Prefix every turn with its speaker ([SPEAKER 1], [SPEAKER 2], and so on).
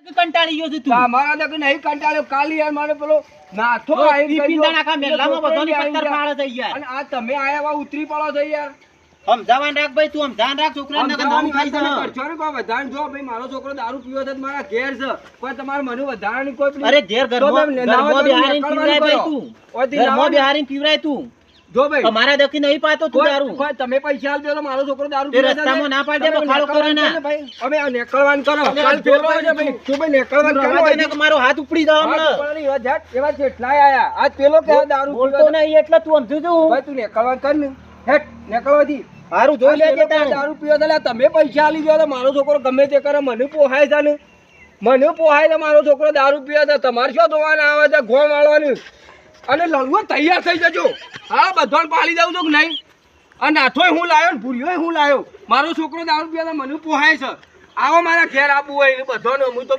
[SPEAKER 1] કંટાળી ગયો છે તું
[SPEAKER 2] મારા તો નહીં કંટાળ્યો કાલી યાર મારે પેલો નાથો આવી
[SPEAKER 1] પિંડા નાખા મેલામાં બધાની પથ્થર પાડે છે યાર
[SPEAKER 2] અને આ તમે આયા વા ઉતરી પડો છો યાર
[SPEAKER 1] સમજાવન રાખ ભાઈ તું સમજાવન રાખ છોકરાને નકર નામ ખાઈ છે
[SPEAKER 2] કરજો ને કોઈ વધારે જો ભાઈ મારો છોકરો દારૂ પીવો છે મારા ઘેર છે કોઈ તમારે મને વધારાની કોઈ
[SPEAKER 1] અરે ઘેર ઘરમાં બિહારીને પીવરાય ભાઈ તું ઘરમાં બિહારીને પીવરાય તું
[SPEAKER 2] જો ભાઈ
[SPEAKER 1] તમારા દકી નહીં પાતો તું દારૂ
[SPEAKER 2] કોઈ તમે પૈસા આલ દો મારો છોકરો દારૂ
[SPEAKER 1] તે રસ્તામાં ના પાડે બખાડો કરે ના
[SPEAKER 2] અમે આ નેકળવાન કરો કાલ પેલો છે ભાઈ તું ભાઈ નેકળવાન કરો
[SPEAKER 1] એને કે મારો હાથ ઉપડી જાવ હમણાં
[SPEAKER 2] એવા કેટલાય આયા આજ પેલો કે દારૂ
[SPEAKER 1] બોલતો નહીં એટલે તું સમજુ છું
[SPEAKER 2] ભાઈ તું નેકળવાન કર ને હેટ નેકળવાથી
[SPEAKER 1] હારું જોઈ લેજે તાણ
[SPEAKER 2] દારૂ પીવો તો તમે પૈસા આલી દો તો મારો છોકરો ગમે તે કરે મને પોહાય છે ને મને પોહાય છે મારો છોકરો દારૂ પીવે છે તમારે શું ધોવાના આવે છે ગોળ વાળવાની અને લડવો તૈયાર થઈ જજો હા બધાને પાડી દઉં છું કે નહીં અને નાથોય હું લાવ્યો ને ભૂલ્યોય હું લાવ્યો મારો છોકરો દારૂ પીવે તો મને પોહાય છે આવો મારા ઘેર આપવું હોય બધાને હું તો